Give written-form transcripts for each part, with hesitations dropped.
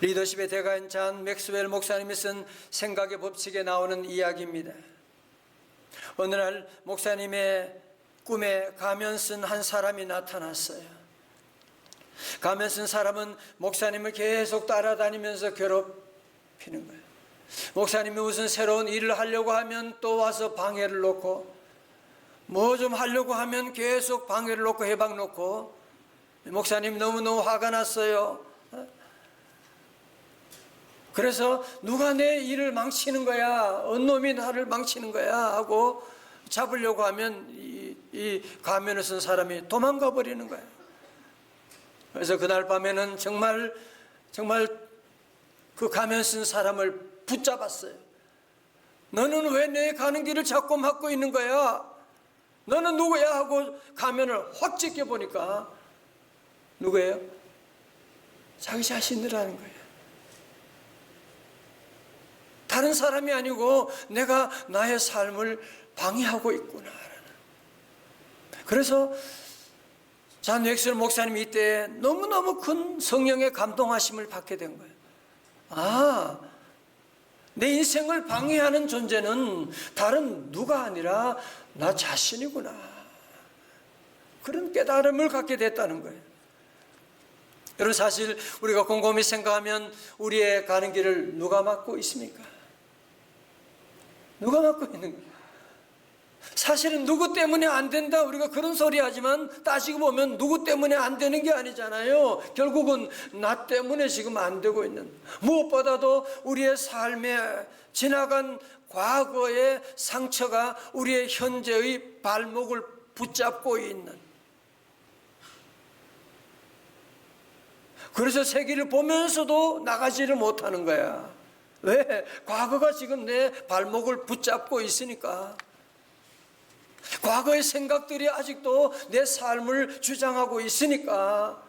리더십의 대가인 잔 맥스웰 목사님이 쓴 생각의 법칙에 나오는 이야기입니다. 어느 날 목사님의 꿈에 가면 쓴 한 사람이 나타났어요. 가면 쓴 사람은 목사님을 계속 따라다니면서 괴롭히는 거예요. 목사님이 무슨 새로운 일을 하려고 하면 또 와서 방해를 놓고, 뭐 좀 하려고 하면 계속 방해를 놓고 해방 놓고, 목사님 너무너무 화가 났어요. 그래서 누가 내 일을 망치는 거야, 어느 놈이 나를 망치는 거야 하고 잡으려고 하면 이 가면을 쓴 사람이 도망가 버리는 거야. 그래서 그날 밤에는 정말 그 가면 쓴 사람을 붙잡았어요. 너는 왜 내 가는 길을 자꾸 막고 있는 거야? 너는 누구야? 하고 가면을 확 찢겨보니까 누구예요? 자기 자신이라는 거예요. 다른 사람이 아니고 내가 나의 삶을 방해하고 있구나. 그래서 잔 웩슬 목사님이 이때 너무너무 큰 성령의 감동하심을 받게 된 거예요. 아, 내 인생을 방해하는 존재는 다른 누가 아니라 나 자신이구나. 그런 깨달음을 갖게 됐다는 거예요. 여러분, 사실 우리가 곰곰이 생각하면 우리의 가는 길을 누가 막고 있습니까? 누가 막고 있는 거예요? 사실은 누구 때문에 안 된다 우리가 그런 소리 하지만 따지고 보면 누구 때문에 안 되는 게 아니잖아요. 결국은 나 때문에 지금 안 되고 있는, 무엇보다도 우리의 삶에 지나간 과거의 상처가 우리의 현재의 발목을 붙잡고 있는, 그래서 세계를 보면서도 나가지를 못하는 거야. 왜? 과거가 지금 내 발목을 붙잡고 있으니까. 과거의 생각들이 아직도 내 삶을 주장하고 있으니까.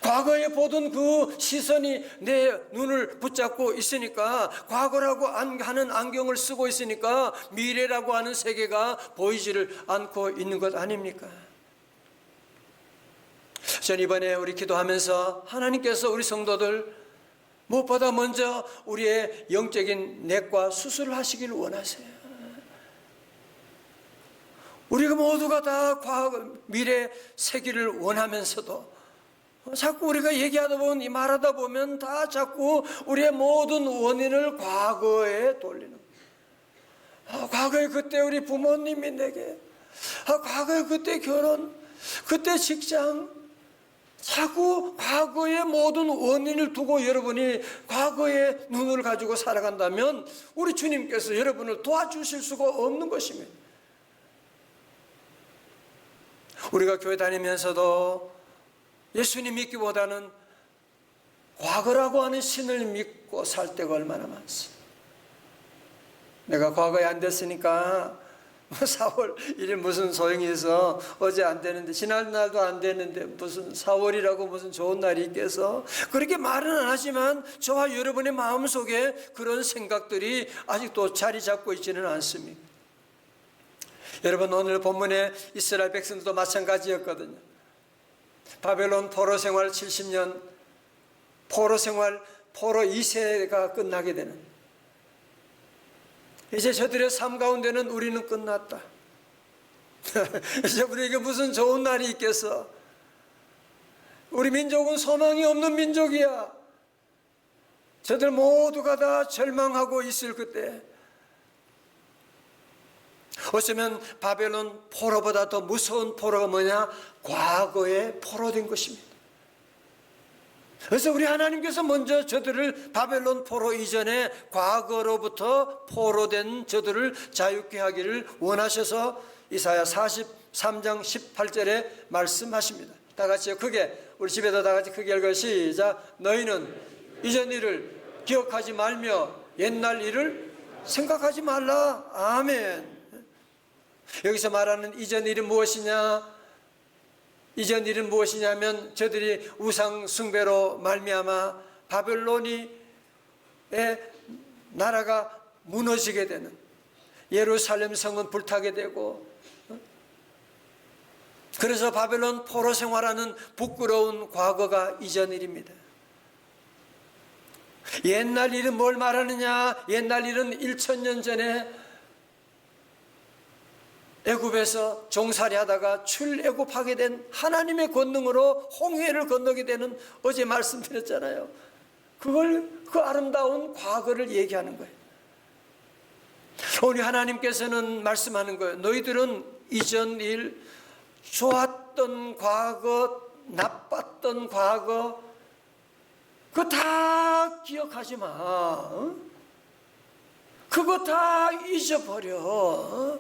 과거에 보던 그 시선이 내 눈을 붙잡고 있으니까. 과거라고 하는 안경을 쓰고 있으니까 미래라고 하는 세계가 보이지를 않고 있는 것 아닙니까? 전 이번에 우리 기도하면서 하나님께서 우리 성도들 무엇보다 먼저 우리의 영적인 내과 수술을 하시기를 원하세요. 우리가 모두가 다 과거, 미래 세기를 원하면서도 자꾸 우리가 얘기하다 보면, 말하다 보면 다 자꾸 우리의 모든 원인을 과거에 돌리는 거예요. 과거에 그때 우리 부모님이 내게, 과거에 그때 결혼, 그때 직장, 자꾸 과거의 모든 원인을 두고 여러분이 과거의 눈을 가지고 살아간다면 우리 주님께서 여러분을 도와주실 수가 없는 것입니다. 우리가 교회 다니면서도 예수님 믿기보다는 과거라고 하는 신을 믿고 살 때가 얼마나 많습니다. 내가 과거에 안 됐으니까 4월 1일 무슨 소용이 있어. 어제 안 되는데, 지난날도 안 되는데 무슨 4월이라고 무슨 좋은 날이 있겠어. 그렇게 말은 안 하지만 저와 여러분의 마음속에 그런 생각들이 아직도 자리 잡고 있지는 않습니다. 여러분, 오늘 본문에 이스라엘 백성들도 마찬가지였거든요. 바벨론 포로 생활 70년, 포로 생활, 포로 2세가 끝나게 되는, 이제 저들의 삶 가운데는 우리는 끝났다. 이제 우리에게 무슨 좋은 날이 있겠어. 우리 민족은 소망이 없는 민족이야. 저들 모두가 다 절망하고 있을 그때, 어쩌면 바벨론 포로보다 더 무서운 포로가 뭐냐? 과거에 포로된 것입니다. 그래서 우리 하나님께서 먼저 저들을 바벨론 포로 이전에 과거로부터 포로된 저들을 자유케 하기를 원하셔서 이사야 43장 18절에 말씀하십니다. 다 같이요. 크게, 우리 집에서 다 같이 크게 읽어. 시작. 너희는 이전 일을 기억하지 말며 옛날 일을 생각하지 말라. 아멘. 여기서 말하는 이전 일은 무엇이냐? 이전 일은 무엇이냐면 저들이 우상 숭배로 말미암아 바벨론의 나라가 무너지게 되는, 예루살렘 성은 불타게 되고, 그래서 바벨론 포로 생활하는 부끄러운 과거가 이전 일입니다. 옛날 일은 뭘 말하느냐? 옛날 일은 1000년 전에 애굽에서 종살이 하다가 출애굽하게 된 하나님의 권능으로 홍해를 건너게 되는, 어제 말씀드렸잖아요. 그 아름다운 과거를 얘기하는 거예요. 우리 하나님께서는 말씀하는 거예요. 너희들은 이전 일, 좋았던 과거, 나빴던 과거, 그거 다 기억하지 마. 그거 다 잊어버려.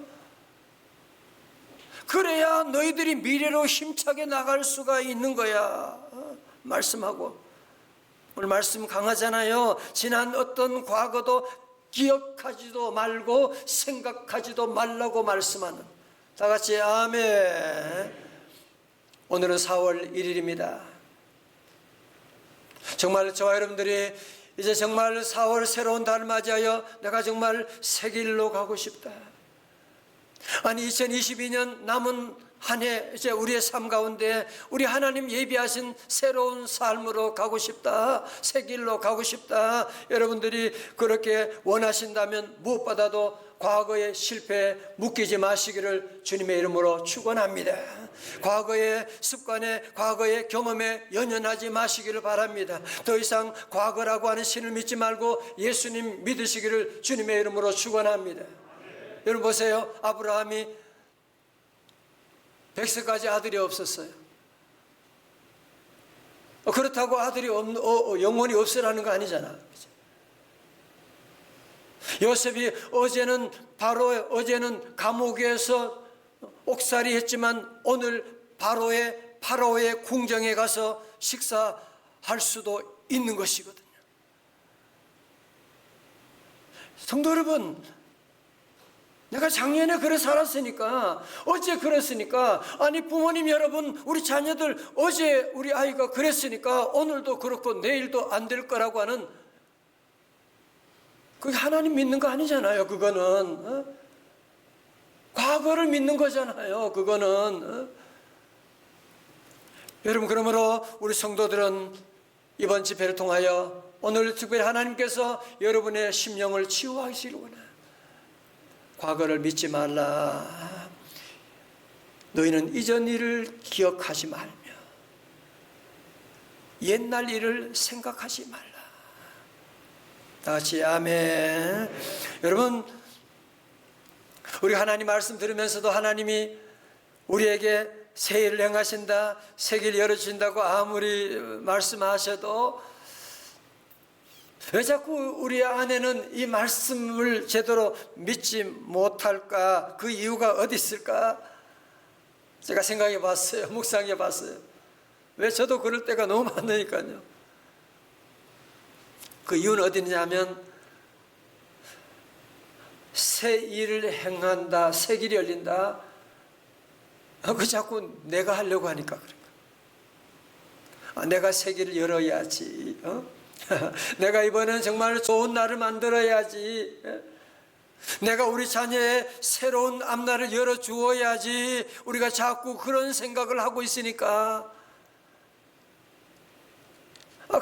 그래야 너희들이 미래로 힘차게 나갈 수가 있는 거야. 말씀하고. 오늘 말씀 강하잖아요. 지난 어떤 과거도 기억하지도 말고 생각하지도 말라고 말씀하는. 다 같이 아멘. 오늘은 4월 1일입니다. 정말 저와 여러분들이 이제 정말 4월 새로운 달을 맞이하여 내가 정말 새 길로 가고 싶다. 아니 2022년 남은 한 해 이제 우리의 삶 가운데 우리 하나님 예비하신 새로운 삶으로 가고 싶다. 새 길로 가고 싶다. 여러분들이 그렇게 원하신다면 무엇보다도 과거의 실패에 묶이지 마시기를 주님의 이름으로 축원합니다. 과거의 습관에, 과거의 경험에 연연하지 마시기를 바랍니다. 더 이상 과거라고 하는 신을 믿지 말고 예수님 믿으시기를 주님의 이름으로 축원합니다. 여러분 보세요. 아브라함이 100세까지 아들이 없었어요. 그렇다고 아들이 영원히 없으라는 거 아니잖아. 요셉이 어제는 감옥에서 옥살이 했지만 오늘 파라오의 궁정에 가서 식사할 수도 있는 것이거든요. 성도 여러분, 내가 작년에 그래 살았으니까, 어제 그랬으니까, 아니 부모님 여러분, 우리 자녀들 어제 우리 아이가 그랬으니까 오늘도 그렇고 내일도 안 될 거라고 하는, 그게 하나님 믿는 거 아니잖아요. 그거는 과거를 믿는 거잖아요. 그거는 여러분, 그러므로 우리 성도들은 이번 집회를 통하여 오늘 특별히 하나님께서 여러분의 심령을 치유하시길 원해요. 과거를 믿지 말라. 너희는 이전 일을 기억하지 말며 옛날 일을 생각하지 말라. 다 같이 아멘. 여러분, 우리 하나님 말씀 들으면서도 하나님이 우리에게 새 일을 행하신다, 새 길 열어주신다고 아무리 말씀하셔도 왜 자꾸 우리 안에는 이 말씀을 제대로 믿지 못할까? 그 이유가 어디 있을까? 제가 생각해 봤어요. 묵상해 봤어요. 왜 저도 그럴 때가 너무 많으니까요. 그 이유는 어디 있냐면 새 일을 행한다, 새 길이 열린다. 그 자꾸 내가 하려고 하니까 그러니까. 내가 새 길을 열어야지. 내가 이번엔 정말 좋은 날을 만들어야지. 내가 우리 자녀의 새로운 앞날을 열어주어야지. 우리가 자꾸 그런 생각을 하고 있으니까.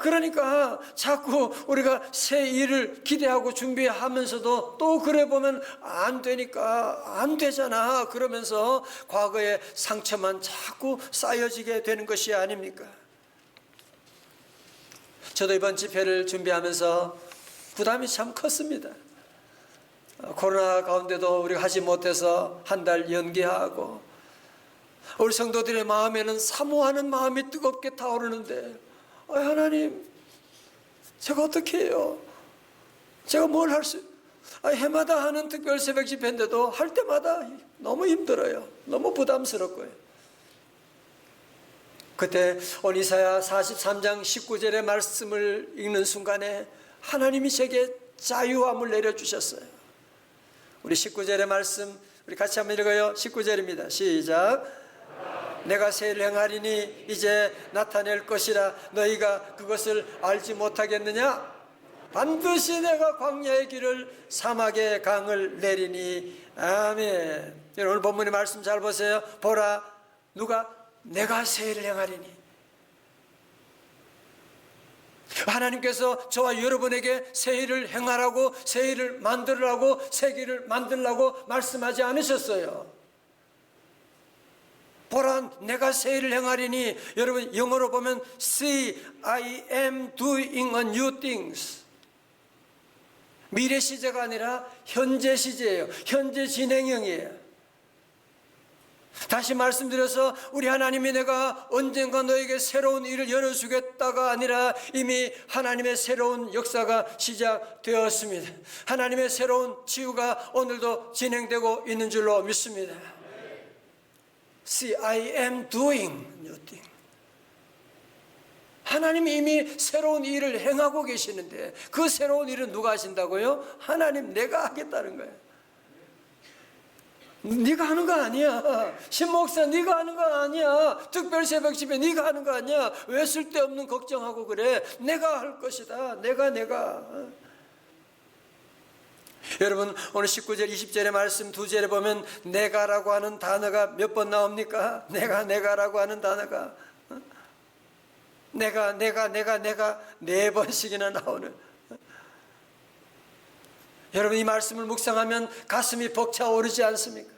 그러니까 자꾸 우리가 새 일을 기대하고 준비하면서도 또 그래 보면 안 되니까 안 되잖아. 그러면서 과거의 상처만 자꾸 쌓여지게 되는 것이 아닙니까? 저도 이번 집회를 준비하면서 부담이 참 컸습니다. 코로나 가운데도 우리가 하지 못해서 한 달 연기하고, 우리 성도들의 마음에는 사모하는 마음이 뜨겁게 타오르는데, 하나님, 제가 어떻게 해요? 제가 뭘 할 수, 해마다 하는 특별 새벽 집회인데도 할 때마다 너무 힘들어요. 너무 부담스럽고요. 그때 오늘 이사야 43장 19절의 말씀을 읽는 순간에 하나님이 제게 자유함을 내려주셨어요. 우리 19절의 말씀 우리 같이 한번 읽어요. 19절입니다. 시작. 내가 새 일을 행하리니 이제 나타낼 것이라 너희가 그것을 알지 못하겠느냐? 반드시 내가 광야의 길을 사막의 강을 내리니. 아멘. 오늘 본문의 말씀 잘 보세요. 보라, 누가? 내가 새 일을 행하리니. 하나님께서 저와 여러분에게 새 일을 행하라고, 새 일을 만들으라고, 세계를 만들라고 말씀하지 않으셨어요. 보라, 내가 새 일을 행하리니, 여러분 영어로 보면 See, I am doing a new things. 미래 시제가 아니라 현재 시제예요. 현재 진행형이에요. 다시 말씀드려서 우리 하나님이 내가 언젠가 너에게 새로운 일을 열어주겠다가 아니라 이미 하나님의 새로운 역사가 시작되었습니다. 하나님의 새로운 치유가 오늘도 진행되고 있는 줄로 믿습니다. See, I am doing new thing. 하나님이 이미 새로운 일을 행하고 계시는데 그 새로운 일은 누가 하신다고요? 하나님, 내가 하겠다는 거예요. 네가 하는 거 아니야. 신목사, 네가 하는 거 아니야. 특별 새벽 집에 네가 하는 거 아니야. 왜 쓸데없는 걱정하고 그래? 내가 할 것이다. 내가. 여러분, 오늘 19절 20절의 말씀 두 절에 보면 내가라고 하는 단어가 몇 번 나옵니까? 내가라고 하는 단어가 내가 네 번씩이나 나오는. 여러분, 이 말씀을 묵상하면 가슴이 벅차오르지 않습니까?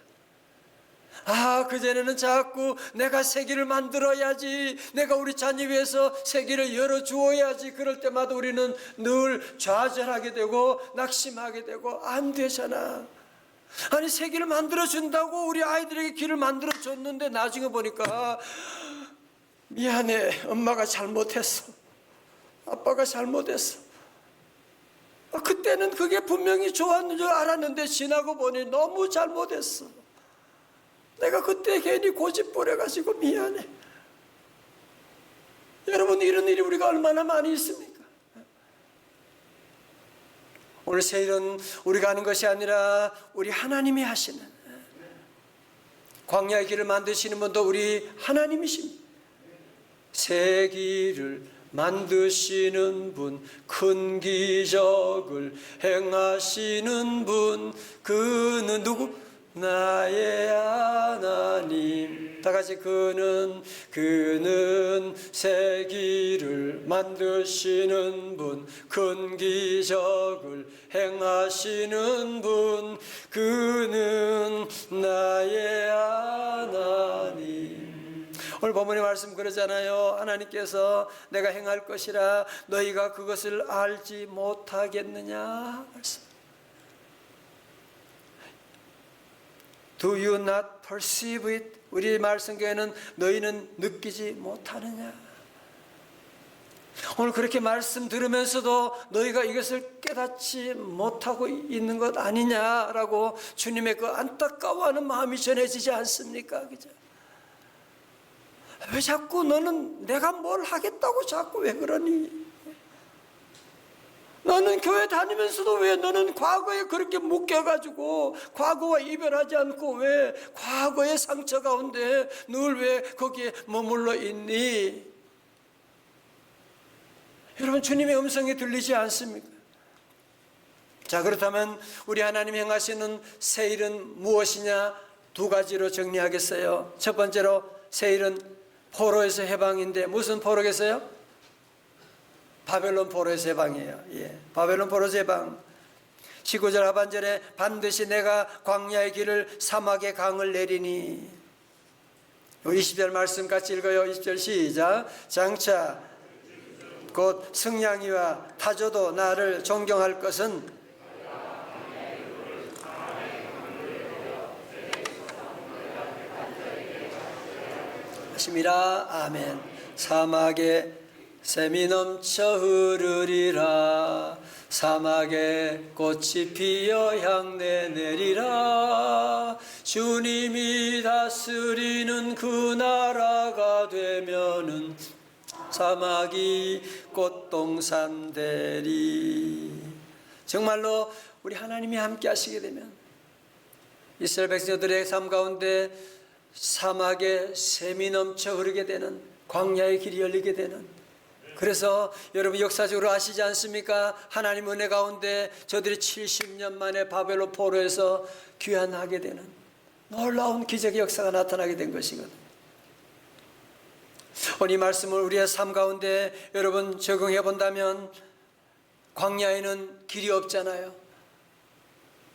그전에는 자꾸 내가 세계를 만들어야지, 내가 우리 자녀 위해서 세계를 열어주어야지, 그럴 때마다 우리는 늘 좌절하게 되고 낙심하게 되고 안 되잖아. 아니, 세계를 만들어준다고 우리 아이들에게 길을 만들어줬는데 나중에 보니까 미안해, 엄마가 잘못했어, 아빠가 잘못했어. 그때는 그게 분명히 좋았는 줄 알았는데 지나고 보니 너무 잘못했어. 내가 그때 괜히 고집 부려가지고 미안해. 여러분, 이런 일이 우리가 얼마나 많이 있습니까? 오늘 새 일은 우리가 하는 것이 아니라 우리 하나님이 하시는, 광야의 길을 만드시는 분도 우리 하나님이십니다. 새 길을 만드시는 분, 큰 기적을 행하시는 분, 그는 누구? 나의 하나님. 다 같이, 그는 새 길을 만드시는 분, 큰 기적을 행하시는 분, 그는 나의 하나님. 오늘 본문의 말씀 그러잖아요. 하나님께서 내가 행할 것이라 너희가 그것을 알지 못하겠느냐 말씀. Do you not perceive it? 우리 말씀교회는 너희는 느끼지 못하느냐. 오늘 그렇게 말씀 들으면서도 너희가 이것을 깨닫지 못하고 있는 것 아니냐라고 주님의 그 안타까워하는 마음이 전해지지 않습니까? 그죠? 왜 자꾸 너는 내가 뭘 하겠다고 자꾸 왜 그러니? 너는 교회 다니면서도 왜 너는 과거에 그렇게 묶여가지고 과거와 이별하지 않고 왜 과거의 상처 가운데 늘 왜 거기에 머물러 있니? 여러분, 주님의 음성이 들리지 않습니까? 자, 그렇다면 우리 하나님 행하시는 새 일은 무엇이냐? 두 가지로 정리하겠어요. 첫 번째로, 새 일은 포로에서 해방인데 무슨 포로겠어요? 바벨론 포로에서 해방이에요. 바벨론 포로에서 해방. 19절 하반절에 반드시 내가 광야의 길을 사막의 강을 내리니. 20절 말씀 같이 읽어요. 20절 시작. 장차 곧 승냥이와 타조도 나를 존경할 것은 하심이라. 아멘. 사막에 샘이 넘쳐 흐르리라. 사막에 꽃이 피어 향내 내리라. 주님이 다스리는 그 나라가 되면은 사막이 꽃동산 되리. 정말로 우리 하나님이 함께 하시게 되면 이스라엘 백성들의 삶 가운데 사막에 샘이 넘쳐 흐르게 되는, 광야의 길이 열리게 되는. 그래서 여러분, 역사적으로 아시지 않습니까? 하나님 은혜 가운데 저들이 70년 만에 바벨론 포로에서 귀환하게 되는 놀라운 기적의 역사가 나타나게 된 것이거든요. 오늘 이 말씀을 우리의 삶 가운데 여러분 적용해 본다면 광야에는 길이 없잖아요.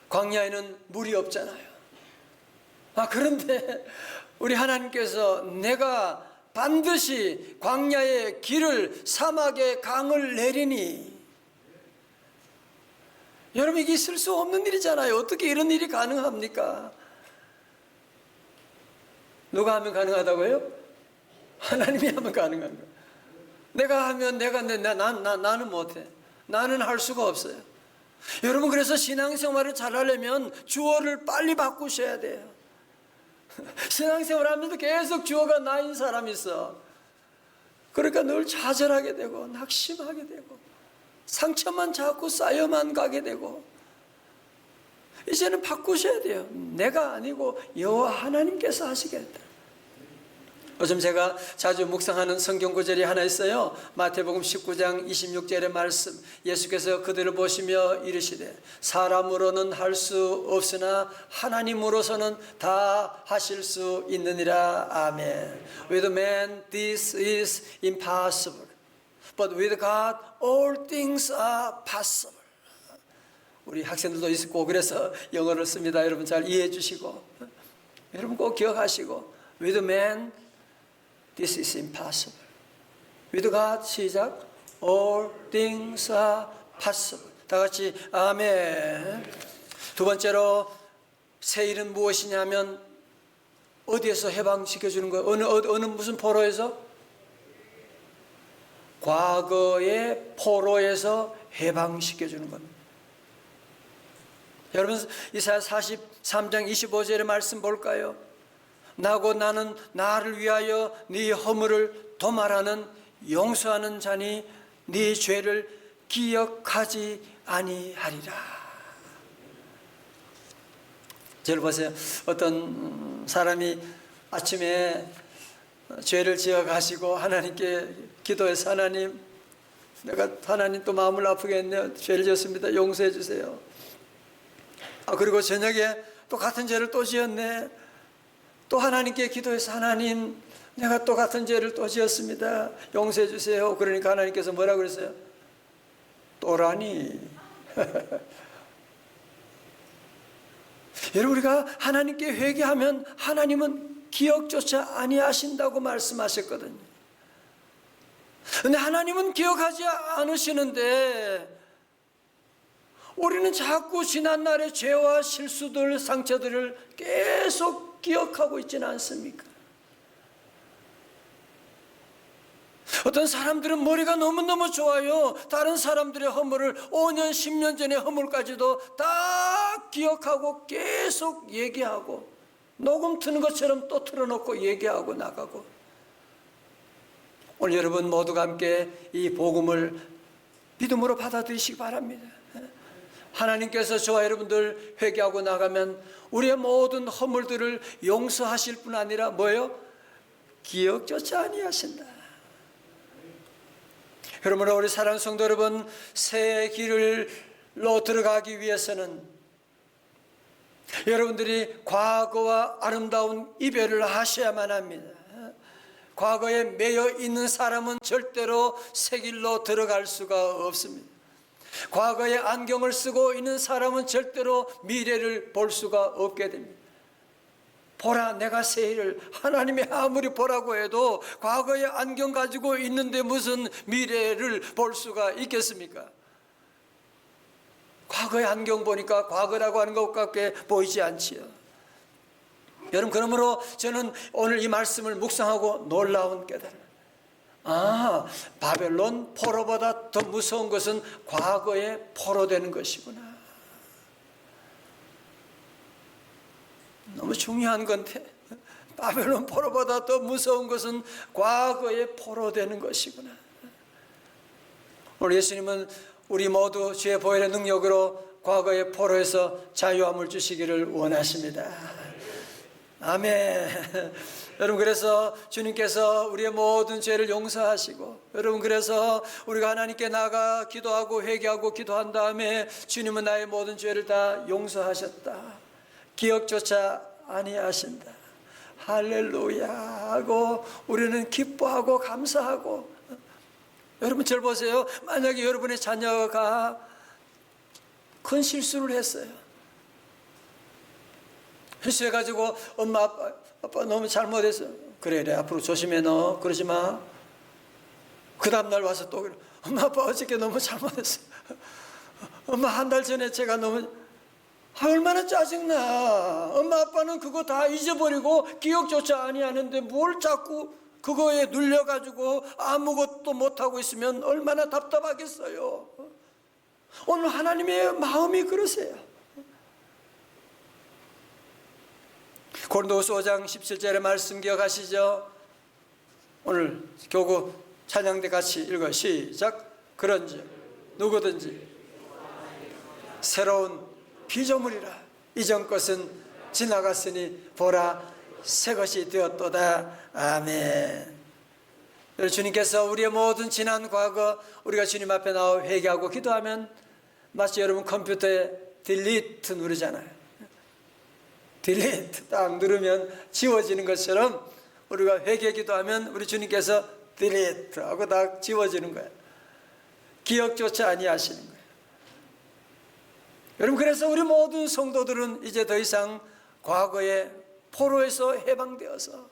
광야에는 물이 없잖아요. 그런데 우리 하나님께서 내가 반드시 광야의 길을 사막의 강을 내리니, 여러분 이게 있을 수 없는 일이잖아요. 어떻게 이런 일이 가능합니까? 누가 하면 가능하다고요? 하나님이 하면 가능한 거예요. 내가 하면 나는 못해. 나는 할 수가 없어요. 여러분 그래서 신앙생활을 잘하려면 주어를 빨리 바꾸셔야 돼요. 신앙생활 하면서 계속 주어가 나인 사람이 있어. 그러니까 늘 좌절하게 되고 낙심하게 되고 상처만 자꾸 쌓여만 가게 되고, 이제는 바꾸셔야 돼요. 내가 아니고 여호와 하나님께서 하시겠다. 요즘 제가 자주 묵상하는 성경 구절이 하나 있어요. 마태복음 19장 26절의 말씀. 예수께서 그들을 보시며 이르시되 사람으로는 할 수 없으나 하나님으로서는 다 하실 수 있느니라. 아멘. With man this is impossible, but with God all things are possible. 우리 학생들도 있고 그래서 영어를 씁니다. 여러분 잘 이해해 주시고, 여러분 꼭 기억하시고, with man this is impossible. With God, 시작. All things are possible. 다 같이 아멘. 두 번째로 새 일은 무엇이냐면 어디에서 해방시켜주는 거예요? 어느 무슨 포로에서? 과거의 포로에서 해방시켜주는 겁니다. 여러분 이사야 43장 25절의 말씀 볼까요? 나고 나는 나를 위하여 네 허물을 도말하는 용서하는 자니 네 죄를 기억하지 아니하리라. 저를 보세요. 어떤 사람이 아침에 죄를 지어 가시고 하나님께 기도해서 하나님 또 마음을 아프게 했네요. 죄를 지었습니다. 용서해 주세요. 그리고 저녁에 또 같은 죄를 또 지었네. 또 하나님께 기도해서 하나님 내가 또 같은 죄를 또 지었습니다. 용서해 주세요. 그러니까 하나님께서 뭐라고 그랬어요? 또라니. 여러분 우리가 하나님께 회개하면 하나님은 기억조차 아니하신다고 말씀하셨거든요. 그런데 하나님은 기억하지 않으시는데 우리는 자꾸 지난날의 죄와 실수들, 상처들을 계속 기억하고 있지는 않습니까? 어떤 사람들은 머리가 너무너무 좋아요. 다른 사람들의 허물을 5년, 10년 전의 허물까지도 다 기억하고 계속 얘기하고, 녹음 트는 것처럼 또 틀어놓고 얘기하고 나가고. 오늘 여러분 모두가 함께 이 복음을 믿음으로 받아들이시기 바랍니다. 하나님께서 저와 여러분들 회개하고 나가면 우리의 모든 허물들을 용서하실 뿐 아니라 뭐예요? 기억조차 아니하신다. 여러분 우리 사랑하는 성도 여러분, 새 길로 들어가기 위해서는 여러분들이 과거와 아름다운 이별을 하셔야만 합니다. 과거에 매여 있는 사람은 절대로 새 길로 들어갈 수가 없습니다. 과거의 안경을 쓰고 있는 사람은 절대로 미래를 볼 수가 없게 됩니다. 보라 내가 새 일을, 하나님이 아무리 보라고 해도 과거의 안경 가지고 있는데 무슨 미래를 볼 수가 있겠습니까? 과거의 안경 보니까 과거라고 하는 것밖에 보이지 않지요. 여러분 그러므로 저는 오늘 이 말씀을 묵상하고 놀라운 깨달음, 바벨론 포로보다 더 무서운 것은 과거에 포로되는 것이구나. 너무 중요한 건데, 바벨론 포로보다 더 무서운 것은 과거에 포로되는 것이구나. 오늘 예수님은 우리 모두 주의 보혈의 능력으로 과거의 포로에서 자유함을 주시기를 원하십니다. 아멘. 여러분 그래서 주님께서 우리의 모든 죄를 용서하시고, 여러분 그래서 우리가 하나님께 나가 기도하고 회개하고 기도한 다음에 주님은 나의 모든 죄를 다 용서하셨다, 기억조차 아니하신다, 할렐루야 하고 우리는 기뻐하고 감사하고. 여러분 저를 보세요. 만약에 여러분의 자녀가 큰 실수를 했어요. 실수해가지고 엄마 아빠 너무 잘못했어. 그래 앞으로 조심해 너 그러지 마. 그 다음날 와서 또 그래. 엄마 아빠 어저께 너무 잘못했어. 엄마 한 달 전에 제가 너무 얼마나 짜증나. 엄마 아빠는 그거 다 잊어버리고 기억조차 아니하는데 뭘 자꾸 그거에 눌려가지고 아무것도 못하고 있으면 얼마나 답답하겠어요. 오늘 하나님의 마음이 그러세요. 고린도후서 5장 17절의 말씀 기억하시죠? 오늘 교구 찬양대 같이 읽어 시작. 그런지 누구든지 새로운 피조물이라 이전 것은 지나갔으니 보라 새 것이 되었도다. 아멘. 주님께서 우리의 모든 지난 과거 우리가 주님 앞에 나와 회개하고 기도하면 마치 여러분 컴퓨터에 딜리트 누르잖아요. 딜리트 딱 누르면 지워지는 것처럼 우리가 회개 기도하면 우리 주님께서 딜리트 하고 다 지워지는 거예요. 기억조차 아니하시는 거예요. 여러분 그래서 우리 모든 성도들은 이제 더 이상 과거의 포로에서 해방되어서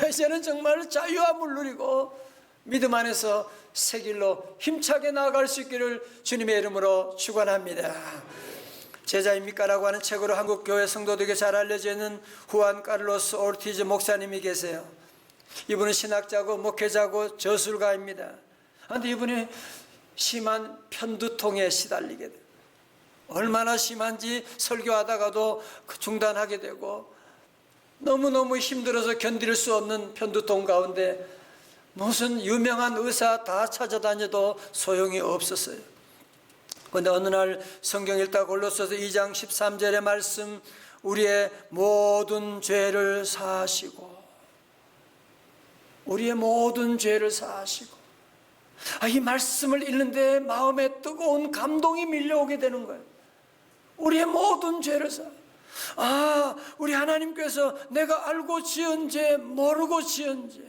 이제는 정말 자유함을 누리고 믿음 안에서 새 길로 힘차게 나아갈 수 있기를 주님의 이름으로 축원합니다. 제자입니까라고 하는 책으로 한국 교회 성도들에게 잘 알려져 있는 후안 카를로스 오르티즈 목사님이 계세요. 이분은 신학자고 목회자고 저술가입니다. 그런데 이분이 심한 편두통에 시달리게 돼요. 얼마나 심한지 설교하다가도 중단하게 되고 너무너무 힘들어서 견딜 수 없는 편두통 가운데 무슨 유명한 의사 다 찾아다녀도 소용이 없었어요. 그런데 어느 날 성경 읽다 골로새서 2장 13절의 말씀, 우리의 모든 죄를 사하시고 우리의 모든 죄를 사하시고, 이 말씀을 읽는데 마음에 뜨거운 감동이 밀려오게 되는 거예요. 우리의 모든 죄를 우리 하나님께서 내가 알고 지은 죄, 모르고 지은 죄,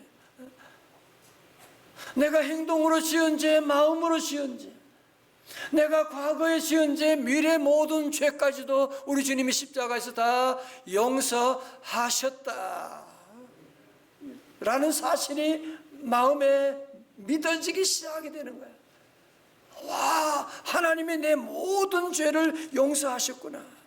내가 행동으로 지은 죄, 마음으로 지은 죄, 내가 과거에 지은 죄, 미래 모든 죄까지도 우리 주님이 십자가에서 다 용서하셨다 라는 사실이 마음에 믿어지기 시작하게 되는 거예요. 와, 하나님이 내 모든 죄를 용서하셨구나.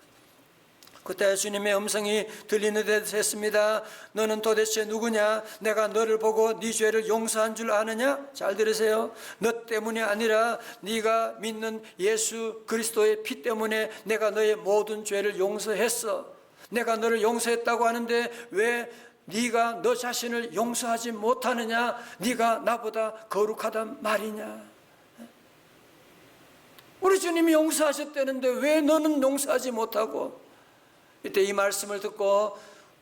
그때 주님의 음성이 들리는 데 했습니다. 너는 도대체 누구냐? 내가 너를 보고 네 죄를 용서한 줄 아느냐? 잘 들으세요. 너 때문이 아니라 네가 믿는 예수 그리스도의 피 때문에 내가 너의 모든 죄를 용서했어. 내가 너를 용서했다고 하는데 왜 네가 너 자신을 용서하지 못하느냐? 네가 나보다 거룩하단 말이냐? 우리 주님이 용서하셨다는데 왜 너는 용서하지 못하고? 이때 이 말씀을 듣고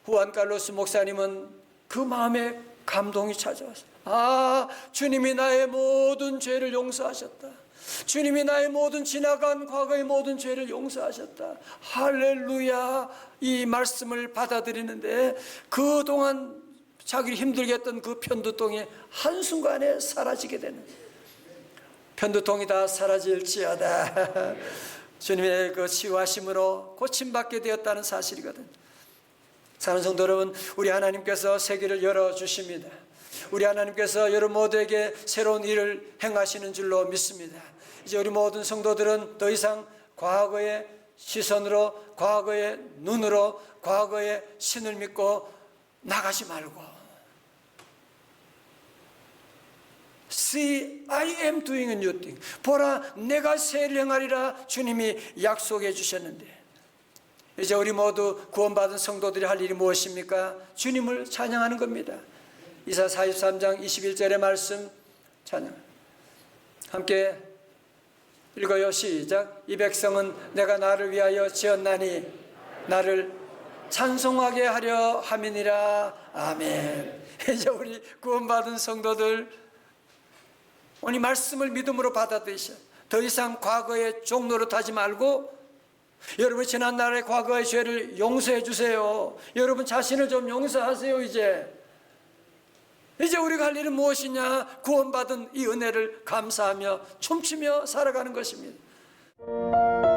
후안 칼로스 목사님은 그 마음에 감동이 찾아왔어요. 주님이 나의 모든 죄를 용서하셨다. 주님이 나의 모든 지나간 과거의 모든 죄를 용서하셨다. 할렐루야. 이 말씀을 받아들이는데 그동안 자기를 힘들게 했던 그 편두통이 한순간에 사라지게 되는 거예요. 편두통이 다 사라질지어다. 주님의 그 치유하심으로 고침받게 되었다는 사실이거든. 사랑하는 성도 여러분, 우리 하나님께서 세계를 열어주십니다. 우리 하나님께서 여러분 모두에게 새로운 일을 행하시는 줄로 믿습니다. 이제 우리 모든 성도들은 더 이상 과거의 시선으로, 과거의 눈으로, 과거의 신을 믿고 나가지 말고 See, I am doing a new thing. 보라, 내가 새 일을 행하리라 주님이 약속해 주셨는데 이제 우리 모두 구원받은 성도들이 할 일이 무엇입니까? 주님을 찬양하는 겁니다. 이사 43장 21절의 말씀 찬양 함께 읽어요. 시작. 이 백성은 내가 나를 위하여 지었나니 나를 찬송하게 하려 함이니라. 아멘. 이제 우리 구원받은 성도들 오늘 말씀을 믿음으로 받아들이셔. 더 이상 과거의 종로로 타지 말고 여러분 지난날의 과거의 죄를 용서해 주세요. 여러분 자신을 좀 용서하세요. 이제 우리가 할 일은 무엇이냐? 구원받은 이 은혜를 감사하며 춤추며 살아가는 것입니다.